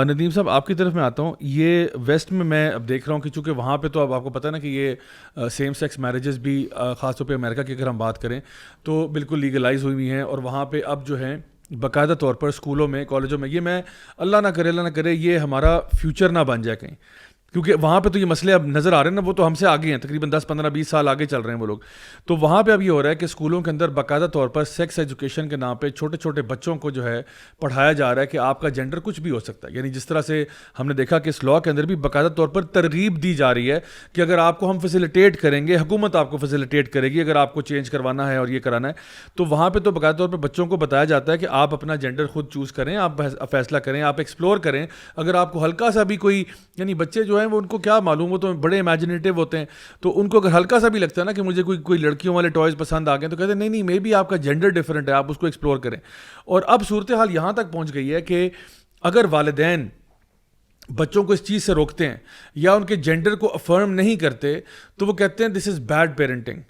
ندیم صاحب آپ کی طرف میں آتا ہوں. یہ ویسٹ میں اب دیکھ رہا ہوں کہ چونکہ وہاں پہ تو اب آپ کو پتہ ہے نا کہ یہ سیم سیکس میرجز بھی خاص طور پہ امریکہ کی اگر ہم بات کریں تو بالکل لیگلائز ہوئی ہوئی ہیں, اور وہاں پہ اب جو ہے باقاعدہ طور پر اسکولوں میں کالجوں میں, یہ میں اللہ نہ کرے یہ ہمارا فیوچر نہ بن جائے کہیں, کیونکہ وہاں پہ تو یہ مسئلے اب نظر آ رہے ہیں نا, وہ تو ہم سے آگے ہیں, تقریباً 10-15-20 سال آگے چل رہے ہیں وہ لوگ. تو وہاں پہ اب یہ ہو رہا ہے کہ اسکولوں کے اندر باقاعدہ طور پر سیکس ایجوکیشن کے نام پہ چھوٹے چھوٹے بچوں کو جو ہے پڑھایا جا رہا ہے کہ آپ کا جینڈر کچھ بھی ہو سکتا ہے. یعنی جس طرح سے ہم نے دیکھا کہ اس لاء کے اندر بھی باقاعدہ طور پر ترغیب دی جا رہی ہے کہ اگر آپ کو ہم فیسیلیٹیٹ کریں گے, حکومت آپ کو فیسیلیٹیٹ کرے گی اگر آپ کو چینج کروانا ہے اور یہ کرانا ہے, تو وہاں پہ تو باقاعدہ طور پر بچوں کو بتایا جاتا ہے کہ آپ اپنا جینڈر خود چوز کریں, آپ فیصلہ کریں, آپ ایکسپلور کریں. اگر آپ کو ہلکا سا بھی کوئی, یعنی بچے جو ہیں وہ ان کو کیا معلوم, وہ تو بڑے امیجنیٹو ہوتے ہیں, تو ان کو اگر ہلکا سا بھی لگتا ہے نا کہ مجھے کوئی لڑکیوں والے ٹوائز پسند آ گئے, تو کہتے ہیں نہیں مے بی آپ کا جینڈر ڈفرینٹ ہے, آپ اس کو ایکسپلور کریں. اور اب صورتحال یہاں تک پہنچ گئی ہے کہ اگر والدین بچوں کو اس چیز سے روکتے ہیں یا ان کے جینڈر کو افرم نہیں کرتے تو وہ کہتے ہیں دس از بیڈ پیرنٹنگ.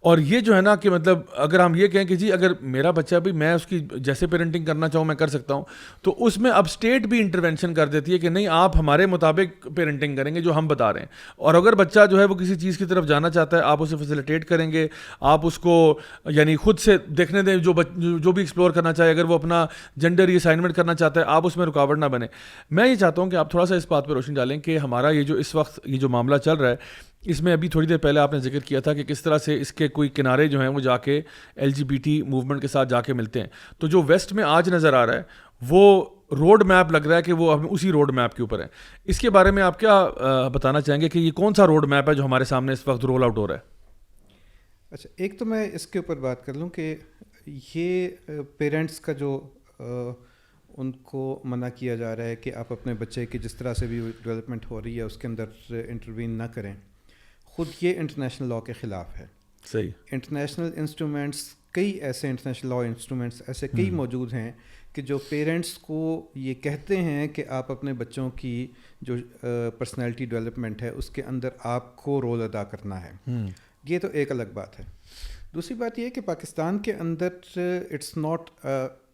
اور یہ جو ہے نا کہ مطلب اگر ہم یہ کہیں کہ جی اگر میرا بچہ بھی میں اس کی جیسے پیرنٹنگ کرنا چاہوں میں کر سکتا ہوں, تو اس میں اب اسٹیٹ بھی انٹرونشن کر دیتی ہے کہ نہیں آپ ہمارے مطابق پیرنٹنگ کریں گے جو ہم بتا رہے ہیں. اور اگر بچہ جو ہے وہ کسی چیز کی طرف جانا چاہتا ہے آپ اسے فیسیلیٹیٹ کریں گے, آپ اس کو یعنی خود سے دیکھنے دیں, جو بھی ایکسپلور کرنا چاہے, اگر وہ اپنا جینڈر ری اسائنمنٹ کرنا چاہتا ہے آپ اس میں رکاوٹ نہ بنے. میں یہ چاہتا ہوں کہ آپ تھوڑا سا اس بات پہ روشنی ڈالیں کہ ہمارا یہ جو اس وقت یہ جو معاملہ چل رہا ہے, اس میں ابھی تھوڑی دیر پہلے آپ نے ذکر کیا تھا کہ کس طرح سے اس کے کوئی کنارے جو ہیں وہ جا کے LGBT موومنٹ کے ساتھ جا کے ملتے ہیں. تو جو ویسٹ میں آج نظر آ رہا ہے وہ روڈ میپ لگ رہا ہے کہ وہ اسی روڈ میپ کے اوپر ہے. اس کے بارے میں آپ کیا بتانا چاہیں گے کہ یہ کون سا روڈ میپ ہے جو ہمارے سامنے اس وقت رول آؤٹ ہو رہا ہے؟ اچھا, ایک تو میں اس کے اوپر بات کر لوں کہ یہ پیرنٹس کا جو ان کو منع کیا جا رہا ہے کہ آپ اپنے بچے کی جس طرح سے بھی ڈیولپمنٹ ہو رہی ہے اس کے اندر انٹروین نہ کریں, خود یہ انٹرنیشنل لاء کے خلاف ہے. صحیح. انٹرنیشنل انسٹرومنٹس, کئی ایسے انٹرنیشنل لاء انسٹرومنٹس ایسے کئی موجود ہیں کہ جو پیرنٹس کو یہ کہتے ہیں کہ آپ اپنے بچوں کی جو پرسنالٹی ڈیولپمنٹ ہے اس کے اندر آپ کو رول ادا کرنا ہے. یہ تو ایک الگ بات ہے. دوسری بات یہ ہے کہ پاکستان کے اندر اٹس ناٹ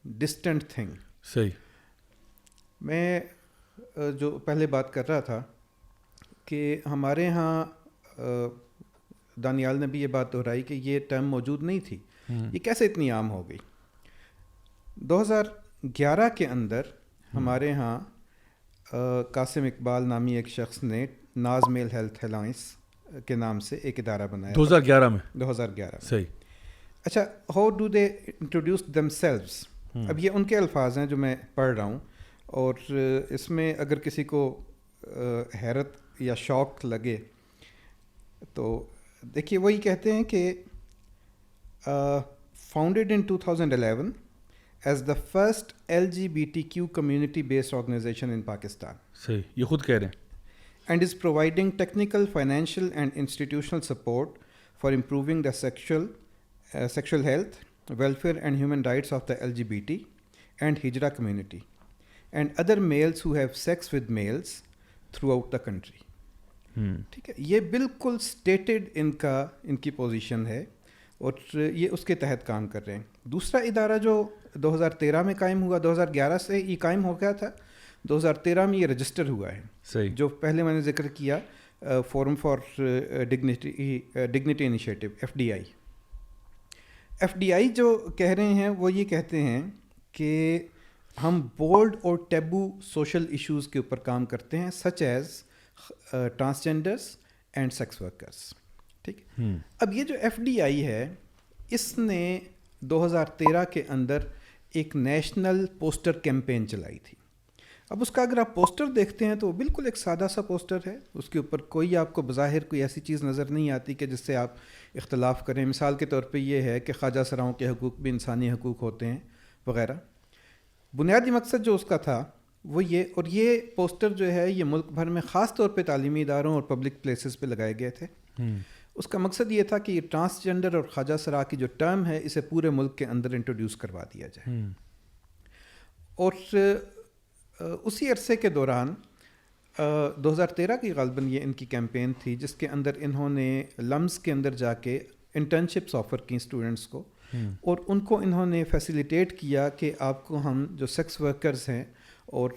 ڈسٹنٹ تھنگ. صحیح. میں جو پہلے بات کر رہا تھا کہ ہمارے ہاں دانیال نے بھی یہ بات دہرائی کہ یہ ٹرم موجود نہیں تھی, یہ کیسے اتنی عام ہو گئی. 2011 کے اندر ہمارے ہاں قاسم اقبال نامی ایک شخص نے ناز میل ہیلتھ الائنس کے نام سے ایک ادارہ بنایا. 2011 میں. 2011. صحیح. اچھا, how do they introduce them selves. اب یہ ان کے الفاظ ہیں جو میں پڑھ رہا ہوں, اور اس میں اگر کسی کو حیرت یا شوق لگے تو دیکھیے, وہی کہتے ہیں کہ founded in 2011 as the first LGBTQ community based organization in Pakistan. صحیح, یہ خود کہہ رہے ہیں. And is providing technical, financial and institutional support for improving the sexual health, welfare and human rights of the LGBT and Hijra community and other males who have sex with males throughout the country. ٹھیک ہے, یہ بالکل stated in کی position ہے اور یہ اس کے تحت کام کر رہے ہیں. دوسرا ادارہ جو 2013 میں قائم ہوا, 2011 سے یہ قائم ہو گیا تھا, 2013 میں یہ رجسٹر ہوا ہے. صحیح. جو پہلے میں نے ذکر کیا forum for dignity initiative, FDI جو کہہ رہے ہیں وہ یہ کہتے ہیں کہ ہم بولڈ اور ٹیبو سوشل ایشوز کے اوپر کام کرتے ہیں, such as transgenders and sex workers. ٹھیک. اب یہ جو FDI ہے اس نے 2013 کے اندر ایک نیشنل پوسٹر کیمپین چلائی تھی. اب اس کا اگر آپ پوسٹر دیکھتے ہیں تو وہ بالکل ایک سادہ سا پوسٹر ہے, اس کے اوپر کوئی آپ کو بظاہر کوئی ایسی چیز نظر نہیں آتی کہ جس سے آپ اختلاف کریں. مثال کے طور پہ یہ ہے کہ خواجہ سراؤں کے حقوق بھی انسانی حقوق ہوتے ہیں وغیرہ. بنیادی مقصد جو اس کا تھا وہ یہ, اور یہ پوسٹر جو ہے یہ ملک بھر میں خاص طور پہ تعلیمی اداروں اور پبلک پلیسز پہ لگائے گئے تھے. اس کا مقصد یہ تھا کہ یہ ٹرانسجینڈر اور خواجہ سرا کی جو ٹرم ہے اسے پورے ملک کے اندر انٹروڈیوس کروا دیا جائے. اور اسی عرصے کے دوران 2013 کی غالباً یہ ان کی کیمپین تھی جس کے اندر انہوں نے لمز کے اندر جا کے انٹرنشپس آفر کی اسٹوڈنٹس کو, اور ان کو انہوں نے فیسیلیٹیٹ کیا کہ آپ کو ہم جو سیکس ورکرز ہیں اور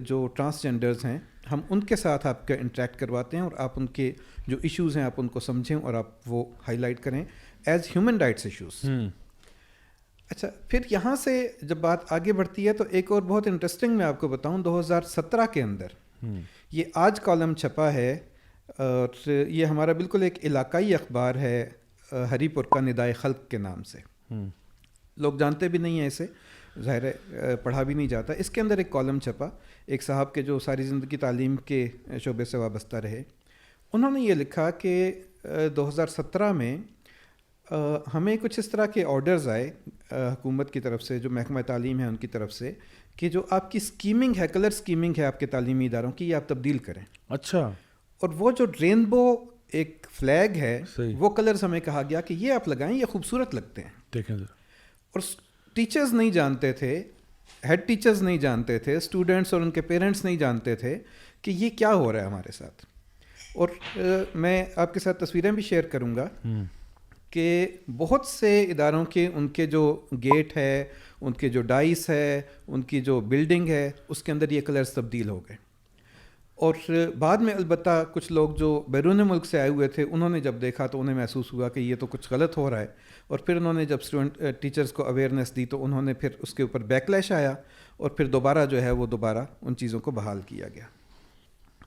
جو ٹرانسجینڈرز ہیں ہم ان کے ساتھ آپ کا انٹریکٹ کرواتے ہیں اور آپ ان کے جو ایشوز ہیں آپ ان کو سمجھیں اور آپ وہ ہائی لائٹ کریں ایز ہیومن رائٹس ایشوز. اچھا پھر یہاں سے جب بات آگے بڑھتی ہے تو ایک اور بہت انٹرسٹنگ میں آپ کو بتاؤں 2017 کے اندر یہ آج کالم چھپا ہے اور یہ ہمارا بالکل ایک علاقائی اخبار ہے ہری پور کا ندائے خلق کے نام سے. لوگ جانتے بھی نہیں ہیں اسے, ظاہر ہے پڑھا بھی نہیں جاتا. اس کے اندر ایک کالم چھپا ایک صاحب کے جو ساری زندگی تعلیم کے شعبے سے وابستہ رہے. انہوں نے یہ لکھا کہ 2017 میں ہمیں کچھ اس طرح کے آرڈرز آئے حکومت کی طرف سے, جو محکمہ تعلیم ہے ان کی طرف سے, کہ جو آپ کی اسکیمنگ ہے, کلر اسکیمنگ ہے آپ کے تعلیمی اداروں کی, یہ آپ تبدیل کریں. اچھا. اور وہ جو رینبو ایک فلیگ ہے وہ کلرز ہمیں کہا گیا کہ یہ آپ لگائیں, یہ خوبصورت لگتے ہیں. دیکھیں اور ٹیچرز نہیں جانتے تھے, ہیڈ ٹیچرز نہیں جانتے تھے, اسٹوڈنٹس اور ان کے پیرنٹس نہیں جانتے تھے کہ یہ کیا ہو رہا ہے ہمارے ساتھ. اور میں آپ کے ساتھ تصویریں بھی شیئر کروں گا کہ بہت سے اداروں کے ان کے جو گیٹ ہے, ان کے جو ڈائس ہے, ان کی جو بلڈنگ ہے, اس کے اندر یہ کلرز تبدیل ہو گئے. اور بعد میں البتہ کچھ لوگ جو بیرون ملک سے آئے ہوئے تھے انہوں نے جب دیکھا تو انہیں محسوس ہوا کہ یہ تو کچھ غلط ہو رہا ہے, اور پھر انہوں نے جب ٹیچرز کو اویئرنیس دی تو انہوں نے پھر اس کے اوپر بیک لیش آیا اور پھر دوبارہ جو ہے وہ دوبارہ ان چیزوں کو بحال کیا گیا.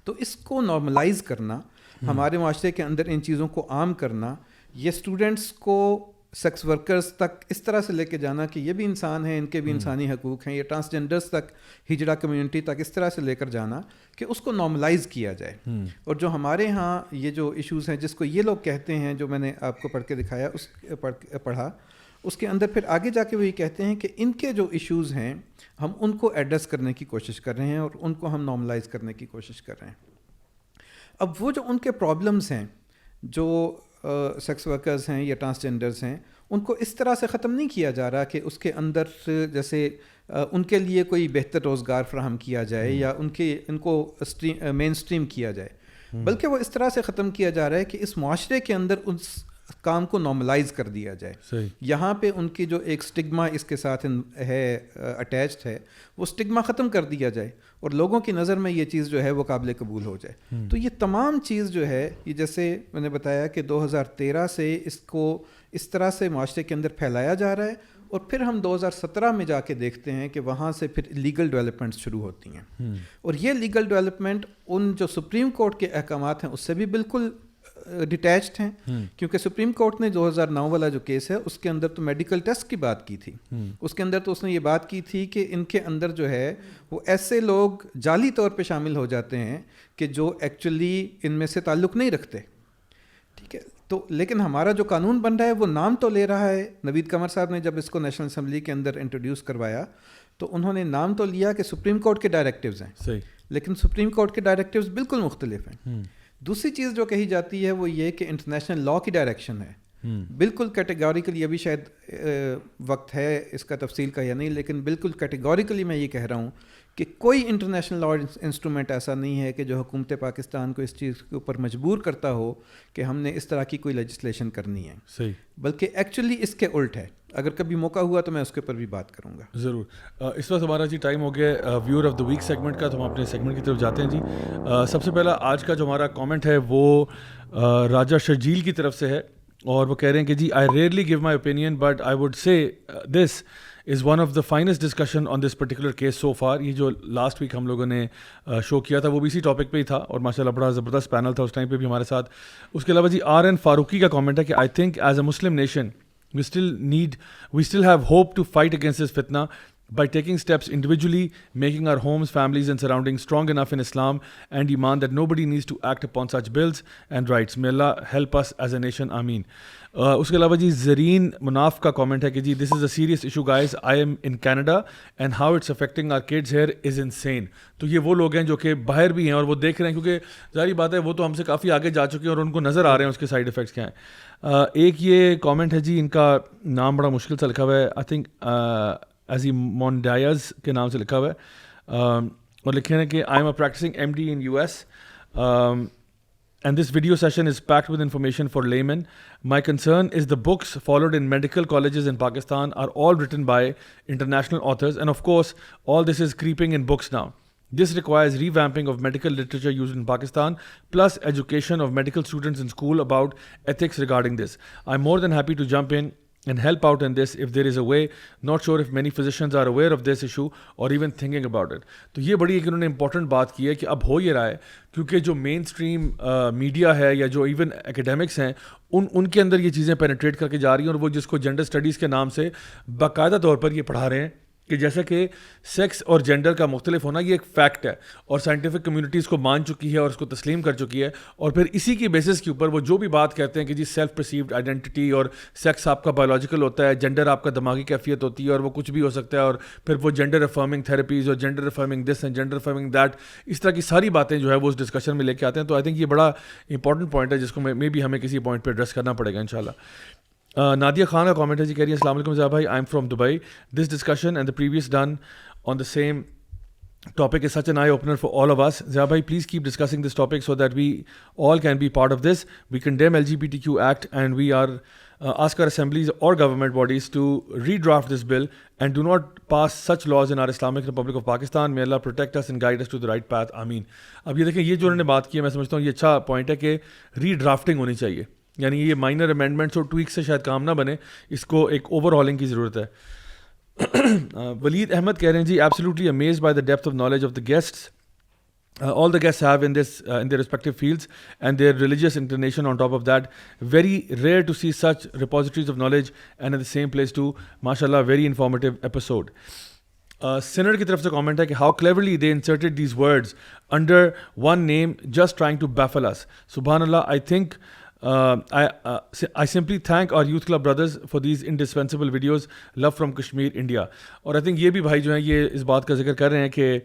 تو اس کو نارملائز کرنا, ہمارے معاشرے کے اندر ان چیزوں کو عام کرنا, یہ اسٹوڈنٹس کو سیکس ورکرز تک اس طرح سے لے کے جانا کہ یہ بھی انسان ہیں, ان کے بھی انسانی حقوق ہیں, یہ ٹرانسجینڈرز تک, ہجڑا کمیونٹی تک اس طرح سے لے کر جانا کہ اس کو نارملائز کیا جائے. اور جو ہمارے ہاں یہ جو ایشوز ہیں جس کو یہ لوگ کہتے ہیں, جو میں نے آپ کو پڑھ کے دکھایا پڑھا, اس کے اندر پھر آگے جا کے وہ یہ کہتے ہیں کہ ان کے جو ایشوز ہیں ہم ان کو ایڈریس کرنے کی کوشش کر رہے ہیں اور ان کو ہم نارملائز کرنے کی کوشش کر رہے ہیں. اب وہ جو ان کے پرابلمس ہیں, جو سیکس ورکرز ہیں یا ٹرانسجینڈرز ہیں, ان کو اس طرح سے ختم نہیں کیا جا رہا کہ اس کے اندر جیسے ان کے لیے کوئی بہتر روزگار فراہم کیا جائے یا ان کو مین اسٹریم کیا جائے, بلکہ وہ اس طرح سے ختم کیا جا رہا ہے کہ اس معاشرے کے اندر اس کام کو نارملائز کر دیا جائے. یہاں پہ ان کی جو ایک سٹگما اس کے ساتھ ہے اٹیچڈ ہے, وہ سٹگما ختم کر دیا جائے اور لوگوں کی نظر میں یہ چیز جو ہے وہ قابل قبول ہو جائے. تو یہ تمام چیز جو ہے, یہ جیسے میں نے بتایا کہ 2013 سے اس کو اس طرح سے معاشرے کے اندر پھیلایا جا رہا ہے, اور پھر ہم 2017 میں جا کے دیکھتے ہیں کہ وہاں سے پھر لیگل ڈیولپمنٹس شروع ہوتی ہیں. اور یہ لیگل ڈیولپمنٹ ان جو سپریم کورٹ کے احکامات ہیں اس سے بھی بالکل ڈیٹیچڈ ہیں, کیونکہ سپریم کورٹ نے 2009 والا جو کیس ہے اس کے اندر تو میڈیکل ٹیسٹ کی بات کی تھی. اس کے اندر تو اس نے یہ بات کی تھی کہ ان کے اندر جو ہے وہ ایسے لوگ جعلی طور پہ شامل ہو جاتے ہیں کہ جو ایکچولی ان میں سے تعلق نہیں رکھتے. ٹھیک ہے, تو لیکن ہمارا جو قانون بن رہا ہے وہ نام تو لے رہا ہے. نوید قمر صاحب نے جب اس کو نیشنل اسمبلی کے اندر انٹروڈیوس کروایا تو انہوں نے نام تو لیا کہ سپریم کورٹ کے ڈائریکٹیوز ہیں, لیکن سپریم کورٹ کے ڈائریکٹیوز بالکل مختلف ہیں. دوسری چیز جو کہی جاتی ہے وہ یہ کہ انٹرنیشنل لا کی ڈائریکشن ہے. بالکل کیٹیگوریکلی, ابھی شاید وقت ہے اس کا تفصیل کا یا نہیں, لیکن بالکل کیٹیگوریکلی میں یہ کہہ رہا ہوں کہ کوئی انٹرنیشنل لا انسٹرومنٹ ایسا نہیں ہے کہ جو حکومت پاکستان کو اس چیز کے اوپر مجبور کرتا ہو کہ ہم نے اس طرح کی کوئی لیجسلیشن کرنی ہے. صحیح. بلکہ ایکچولی اس کے الٹ ہے. اگر کبھی موقع ہوا تو میں اس کے اوپر بھی بات کروں گا. ضرور. اس وقت ہمارا جی ٹائم ہو گیا viewer of the week segment کا, تو ہم اپنے سیگمنٹ کی طرف جاتے ہیں جی. سب سے پہلا آج کا جو ہمارا کامنٹ ہے وہ راجہ شرجیل کی طرف سے ہے, اور وہ کہہ رہے ہیں کہ جی I really gave my opinion but I would say this is one of the finest discussion on this particular case so far. یہ جو لاسٹ ویک ہم لوگوں نے شو کیا تھا وہ بھی اسی ٹاپک پہ ہی تھا, اور ماشاء اللہ بڑا زبردست پینل تھا اس ٹائم پہ بھی ہمارے ساتھ. اس کے علاوہ جی RN فاروقی کا کامنٹ ہے کہ I think as a Muslim nation we still have hope to fight against this fitna by taking steps individually, making our homes, families and surroundings strong enough in Islam and Iman that nobody needs to act upon such bills and rights. May Allah help us as a nation. Ameen. اس کے علاوہ جی زرین مناف کا comment ہے کہ جی this is a serious issue guys, I am in Canada and how it's affecting our kids here is unseen. تو یہ وہ لوگ ہیں جو کہ باہر بھی ہیں اور وہ دیکھ رہے ہیں, کیونکہ ظاہری بات ہے وہ تو ہم سے کافی آگے جا چکے ہیں اور ان کو نظر آ رہے ہیں اس کے سائڈ افیکٹس کیا ہیں. ایک یہ کامنٹ ہے جی, ان کا نام بڑا مشکل سا لکھا ہوا ہے, آئی تھنک ایزی مونڈایز کے نام سے لکھا ہوا ہے, اور لکھے ہیں کہ I am a practising MD in US and this video session is packed with information for laymen. My concern is the books followed in medical colleges in Pakistan are all written by international authors, and of course, all this is creeping in books now. This requires revamping of medical literature used in Pakistan, plus education of medical students in school about ethics regarding this. I'm more than happy to jump in and help out in this if there is a way. Not sure if many physicians are aware of this issue or even thinking about it. تو یہ بڑی ایک انہوں نے important بات کی ہے کہ اب ہو یہ رہا ہے کیونکہ جو مین اسٹریم میڈیا ہے یا جو ایون اکیڈیمکس ہیں ان کے اندر یہ چیزیں پینیٹریٹ کر کے جا رہی ہیں، اور وہ جس کو جینڈر اسٹڈیز کے نام سے باقاعدہ طور پر یہ پڑھا رہے ہیں کہ جیسا کہ سیکس اور جینڈر کا مختلف ہونا یہ ایک فیکٹ ہے، اور سائنٹیفک کمیونٹیز کو مان چکی ہے اور اس کو تسلیم کر چکی ہے، اور پھر اسی کی بیسس کے اوپر وہ جو بھی بات کہتے ہیں کہ جی سیلف پرسیوڈ آئیڈینٹی اور سیکس آپ کا بایولوجیکل ہوتا ہے، جینڈر آپ کا دماغی کیفیت ہوتی ہے اور وہ کچھ بھی ہو سکتا ہے، اور پھر وہ جینڈر افرمنگ تھراپیز اور gender affirming this and gender affirming that, اس طرح کی ساری باتیں جو ہے وہ اس ڈسکشن میں لے کے آتے ہیں. تو آئی تھنک یہ بڑا امپورٹنٹ پوائنٹ ہے جس کو مے بی ہمیں کسی پوائنٹ پہ ایڈریس کرنا پڑے گا انشاءاللہ. نادیہ خان کا کامنٹ ہے جی، کہہ رہی ہے السلام علیکم ضیاء بھائی، I am from Dubai. This discussion and the previous done on the same topic is such an eye opener for all of us. Zia bhai, please keep discussing this topic so that we all can be part of this. We condemn LGBTQ Act and we are ask our assemblies or government bodies to redraft this bill and do not pass such laws in our Islamic Republic of Pakistan. May Allah protect us and guide us to the right path. Ameen. اب یہ دیکھیں یہ جو انہوں نے بات کی ہے میں سمجھتا ہوں یہ اچھا پوائنٹ ہے کہ ری ڈرافٹنگ ہونی چاہیے، یعنی یہ مائنر امینڈمنٹس اور ٹویک سے شاید کام نہ بنے، اس کو ایک اوور ہالنگ کی ضرورت ہے. ولید احمد کہہ رہے ہیں جی absolutely amazed by the depth of knowledge of the guests all the guests have in this in their respective fields and their religious inclination on top of that. Very rare to see such repositories of knowledge and in the same place too. MashaAllah, very informative episode. Sinner کی طرف سے comment ہے کہ how cleverly they inserted these words under one name just trying to baffle us. Subhanallah, I think I simply thank our youth club brothers for these indispensable videos. Love from Kashmir, India. اور I think یہ بھی بھائی جو ہیں یہ اس بات کا ذکر کر رہے ہیں کہ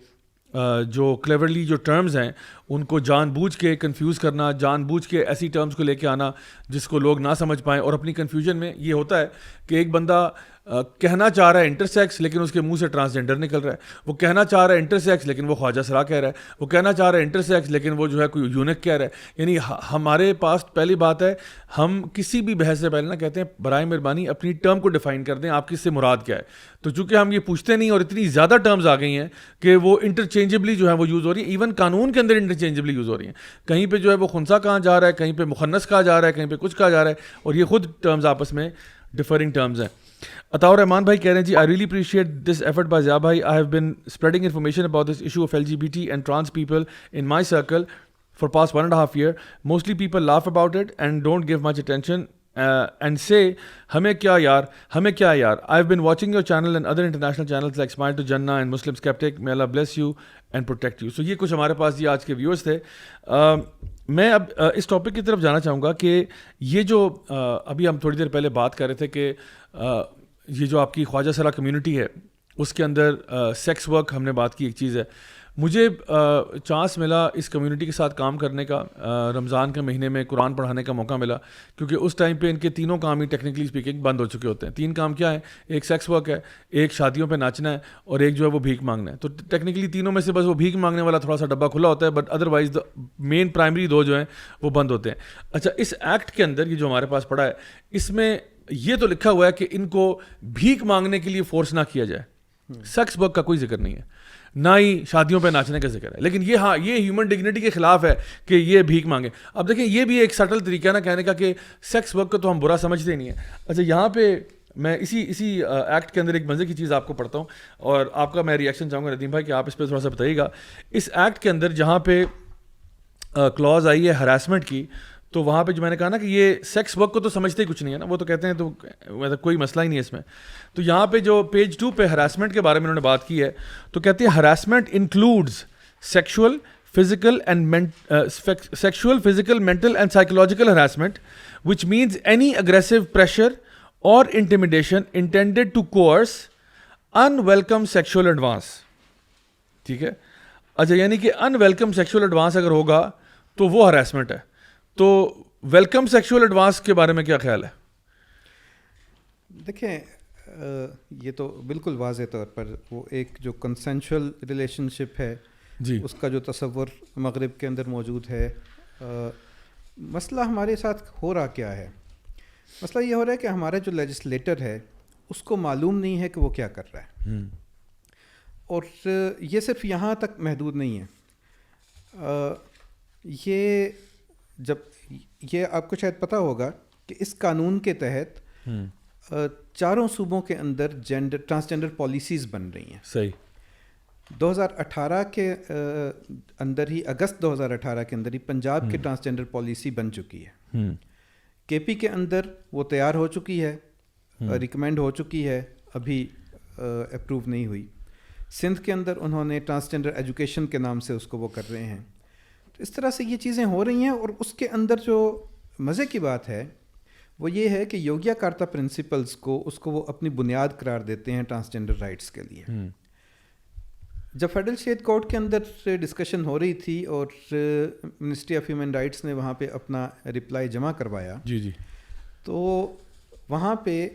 جو کلیورلی جو ٹرمز ہیں ان کو جان بوجھ کے کنفیوز کرنا، جان بوجھ کے ایسی ٹرمز کو لے کے آنا جس کو لوگ نہ سمجھ پائیں، اور اپنی کنفیوژن میں یہ ہوتا ہے کہ ایک بندہ کہنا چاہ رہا ہے انٹرسیکس لیکن اس کے منہ سے ٹرانسجینڈر نکل رہا ہے، وہ کہنا چاہ رہا ہے انٹرسیکس لیکن وہ خواجہ سرا کہہ رہا ہے، وہ کہنا چاہ رہا ہے انٹرسیکس لیکن وہ جو ہے کوئی یونک کہہ رہا ہے. یعنی ہمارے پاس پہلی بات ہے ہم کسی بھی بحث سے پہلے نہ کہتے ہیں برائے مہربانی اپنی ٹرم کو ڈیفائن کر دیں، آپ کی اس سے مراد کیا ہے. تو چونکہ ہم یہ پوچھتے نہیں اور اتنی زیادہ ٹرمز آ گئی ہیں کہ وہ انٹرچینجبلی جو ہے وہ یوز ہو رہی ہیں، ایون قانون کے اندر انٹرچینجبلی یوز ہو رہی ہیں. کہیں پہ جو ہے وہ خنثی کہا جا رہا ہے، کہیں پہ مخنث کہا جا رہا ہے، کہیں پہ کچھ کہا جا رہا ہے، اور یہ خود ٹرمز آپس میں ڈفرنگ ٹرمز ہیں. عطاء الرحمان بھائی کہہ رہے ہیں جی I really appreciate this effort by Zia bhai. I have been spreading information about this issue of LGBT and trans people in my circle for past 1.5 years. Mostly people laugh about it and don't give much attention and say ہمیں کیا یار. I've been watching your channel and other international channels like Smile to Jannah and Muslim Skeptic. May Allah bless you and protect you. So یہ کچھ ہمارے پاس یہ آج کے viewers تھے. میں اب اس ٹاپک کی طرف جانا چاہوں گا کہ یہ جو ابھی ہم تھوڑی دیر پہلے بات کر رہے تھے کہ یہ جو آپ کی خواجہ سرا کمیونٹی ہے اس کے اندر سیکس ورک ہم نے بات کی ایک چیز ہے. مجھے چانس ملا اس کمیونٹی کے ساتھ کام کرنے کا، رمضان کے مہینے میں قرآن پڑھانے کا موقع ملا، کیونکہ اس ٹائم پہ ان کے تینوں کام ہی ٹیکنیکلی اسپیکنگ بند ہو چکے ہوتے ہیں. 3 کام کیا ہیں؟ ایک سیکس ورک ہے، ایک شادیوں پہ ناچنا ہے، اور ایک جو ہے وہ بھیک مانگنا ہے. تو ٹیکنیکلی تینوں میں سے بس وہ بھیک مانگنے والا تھوڑا سا ڈبہ کھلا ہوتا ہے، بٹ ادروائز مین پرائمری 2 جو ہیں وہ بند ہوتے ہیں. اچھا، اس ایکٹ کے اندر یہ جو ہمارے پاس پڑا ہے اس میں یہ تو لکھا ہوا ہے کہ ان کو بھیک مانگنے کے لیے فورس نہ کیا جائے. سیکس ورک کا کوئی ذکر نہیں ہے، نہ ہی شادیوں پہ ناچنے کا ذکر ہے. لیکن یہ یہ ہیومن ڈگنیٹی کے خلاف ہے کہ یہ بھیک مانگے. اب دیکھیں یہ بھی ایک سٹل طریقہ ہے نا کہنے کا کہ سیکس ورک کو تو ہم برا سمجھتے نہیں ہیں. اچھا، یہاں پہ میں اسی ایکٹ کے اندر ایک مزے کی چیز آپ کو پڑھتا ہوں اور آپ کا میں ریئیکشن چاہوں گا ندیم بھائی کہ آپ اس پہ تھوڑا سا بتائیے گا. اس ایکٹ کے اندر جہاں پہ کلوز آئی ہے ہراسمنٹ کی، تو وہاں پہ جو میں نے کہا نا کہ یہ سیکس ورک کو تو سمجھتے ہی کچھ نہیں ہے نا، وہ تو کہتے ہیں تو کوئی مسئلہ ہی نہیں ہے اس میں. تو یہاں پہ جو پیج 2 پہ ہراسمنٹ کے بارے میں انہوں نے بات کی ہے تو کہتے ہیں harassment includes sexual physical mental and psychological harassment which means any aggressive pressure اور intimidation intended to coerce unwelcome sexual advance. ٹھیک ہے. اچھا، یعنی کہ ان ویلکم سیکشول ایڈوانس اگر ہوگا تو وہ ہراسمنٹ ہے. تو ویلکم سیکشول ایڈوانس کے بارے میں کیا خیال ہے؟ دیکھیں، یہ تو بالکل واضح طور پر وہ ایک جو کنسینشول ریلیشن شپ ہے جی، اس کا جو تصور مغرب کے اندر موجود ہے، مسئلہ ہمارے ساتھ ہو رہا کیا ہے؟ مسئلہ یہ ہو رہا ہے کہ ہمارا جو لیجسلیٹر ہے اس کو معلوم نہیں ہے کہ وہ کیا کر رہا ہے، اور یہ صرف یہاں تک محدود نہیں ہے. یہ جب یہ آپ کو شاید پتہ ہوگا کہ اس قانون کے تحت 4 صوبوں کے اندر ٹرانسجنڈر پالیسیز بن رہی ہیں. صحیح. 2018 کے اندر ہی، اگست 2018 کے اندر ہی پنجاب کے ٹرانسجنڈر پالیسی بن چکی ہے. کے پی کے اندر وہ تیار ہو چکی ہے، ریکمینڈ ہو چکی ہے، ابھی اپروو نہیں ہوئی. سندھ کے اندر انہوں نے ٹرانسجنڈر ایجوکیشن کے نام سے اس کو وہ کر رہے ہیں. تو اس طرح سے یہ چیزیں ہو رہی ہیں، اور اس کے اندر جو مزے کی بات ہے وہ یہ ہے کہ یوگیا کارتا پرنسپلز کو وہ اپنی بنیاد قرار دیتے ہیں ٹرانسجنڈر رائٹس کے لیے. جب فیڈرل اسٹیٹ کورٹ کے اندر ڈسکشن ہو رہی تھی اور منسٹری آف ہیومن رائٹس نے وہاں پہ اپنا رپلائی جمع کروایا، جی تو وہاں پہ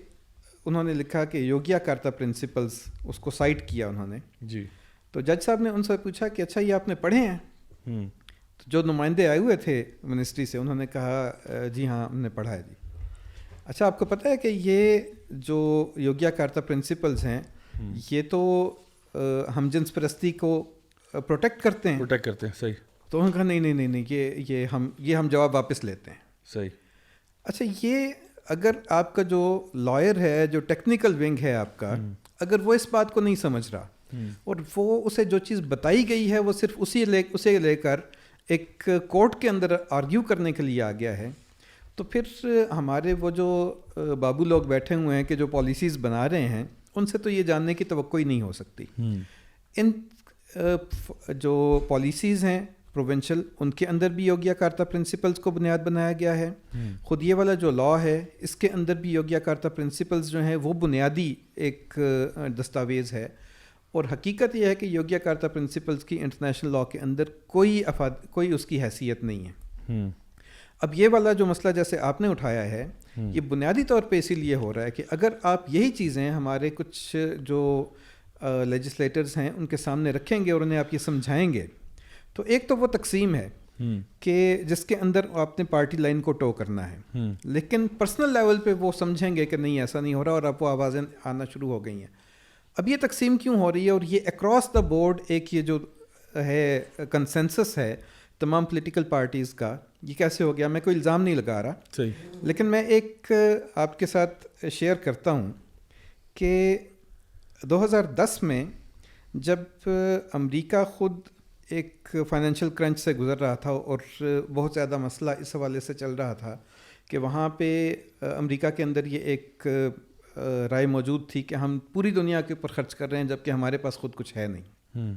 انہوں نے لکھا کہ یوگیا کارتا پرنسپلز، اس کو سائٹ کیا انہوں نے. جی. تو جج صاحب نے ان سے پوچھا کہ اچھا یہ آپ نے پڑھے ہیں؟ تو جو نمائندے آئے ہوئے تھے منسٹری سے انہوں نے کہا جی ہاں ہم نے پڑھا ہے. جی اچھا، آپ کو پتہ ہے کہ یہ جو یوگیا کارتا پرنسپلز ہیں یہ تو ہم جنس پرستی کو پروٹیکٹ کرتے ہیں. صحیح. تو انہوں نے کہا نہیں یہ ہم جواب واپس لیتے ہیں. صحیح. اچھا، یہ اگر آپ کا جو لائر ہے، جو ٹیکنیکل ونگ ہے آپ کا، اگر وہ اس بات کو نہیں سمجھ رہا اور وہ اسے جو چیز بتائی گئی ہے وہ صرف اسے لے کر ایک کورٹ کے اندر آرگیو کرنے کے لیے آ گیا ہے، تو پھر ہمارے وہ جو بابو لوگ بیٹھے ہوئے ہیں کہ جو پالیسیز بنا رہے ہیں ان سے تو یہ جاننے کی توقع ہی نہیں ہو سکتی. ان جو پالیسیز ہیں پروونشل، ان کے اندر بھی یوگیا کارتا پرنسپلز کو بنیاد بنایا گیا ہے. خود یہ والا جو لا ہے اس کے اندر بھی یوگیا کارتا پرنسپلز جو ہیں وہ بنیادی ایک دستاویز ہے. اور حقیقت یہ ہے کہ یوگیا کارتا پرنسپلز کی انٹرنیشنل لا کے اندر کوئی اس کی حیثیت نہیں ہے. اب یہ والا جو مسئلہ جیسے آپ نے اٹھایا ہے، یہ بنیادی طور پہ اسی لیے ہو رہا ہے کہ اگر آپ یہی چیزیں ہمارے کچھ جو لیجسلیٹرز ہیں ان کے سامنے رکھیں گے اور انہیں آپ یہ سمجھائیں گے، تو ایک تو وہ تقسیم ہے کہ جس کے اندر آپ نے پارٹی لائن کو ٹو کرنا ہے، لیکن پرسنل لیول پہ وہ سمجھیں گے کہ نہیں ایسا نہیں ہو رہا، اور اب وہ آوازیں آنا شروع ہو گئی ہیں. اب یہ تقسیم کیوں ہو رہی ہے؟ اور یہ اکراس دا بورڈ ایک یہ جو ہے کنسنسس ہے تمام پولیٹیکل پارٹیز کا، یہ کیسے ہو گیا؟ میں کوئی الزام نہیں لگا رہا. صحیح. لیکن میں ایک آپ کے ساتھ شیئر کرتا ہوں کہ 2010 میں جب امریکہ خود ایک فائنینشیل کرنچ سے گزر رہا تھا اور بہت زیادہ مسئلہ اس حوالے سے چل رہا تھا کہ وہاں پہ امریکہ کے اندر یہ ایک رائے موجود تھی کہ ہم پوری دنیا کے اوپر خرچ کر رہے ہیں جبکہ ہمارے پاس خود کچھ ہے نہیں.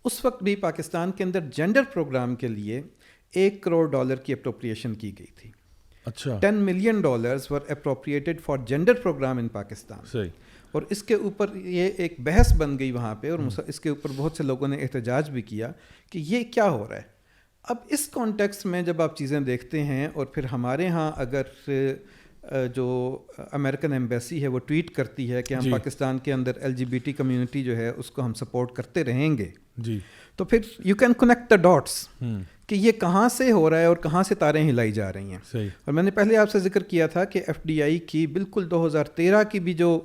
اس وقت بھی پاکستان کے اندر جینڈر پروگرام کے لیے $1 کروڑ کی اپروپریشن کی گئی تھی. اچھا. $10 million were appropriated for gender program in Pakistan. صحیح. اور اس کے اوپر یہ ایک بحث بن گئی وہاں پہ، اور اس کے اوپر بہت سے لوگوں نے احتجاج بھی کیا کہ یہ کیا ہو رہا ہے. اب اس کانٹیکسٹ میں جب آپ چیزیں دیکھتے ہیں، اور پھر ہمارے ہاں اگر جو امریکن ایمبیسی ہے وہ ٹویٹ کرتی ہے کہ ہم پاکستان کے اندر LGBT کمیونٹی جو ہے اس کو ہم سپورٹ کرتے رہیں گے، جی، تو پھر you can connect the dots کہ یہ کہاں سے ہو رہا ہے اور کہاں سے تاریں ہلائی جا رہی ہیں. صحیح. اور میں نے پہلے آپ سے ذکر کیا تھا کہ FDI کی بالکل 2013 کی بھی جو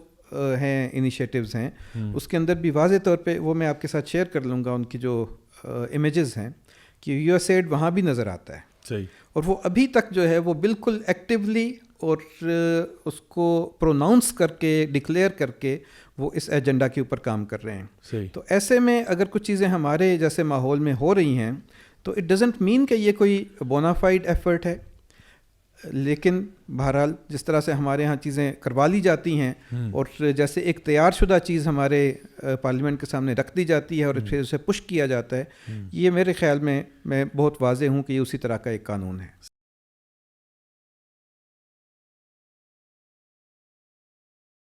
ہیں انیشیٹوز ہیں، اس کے اندر بھی واضح طور پہ وہ میں آپ کے ساتھ شیئر کر لوں گا، ان کی جو امیجز ہیں کہ USAID وہاں بھی نظر آتا ہے. صحیح. اور وہ ابھی تک جو ہے وہ بالکل ایکٹیولی اور اس کو پروناؤنس کر کے ڈکلیئر کر کے وہ اس ایجنڈا کے اوپر کام کر رہے ہیں. صحیح. تو ایسے میں اگر کچھ چیزیں ہمارے جیسے ماحول میں ہو رہی ہیں تو اٹ ڈزنٹ مین کہ یہ کوئی بونافائڈ ایفرٹ ہے، لیکن بہرحال جس طرح سے ہمارے ہاں چیزیں کروا لی جاتی ہیں اور جیسے ایک تیار شدہ چیز ہمارے پارلیمنٹ کے سامنے رکھ دی جاتی ہے اور پھر اسے پش کیا جاتا ہے، یہ میرے خیال میں بہت واضح ہوں کہ یہ اسی طرح کا ایک قانون ہے.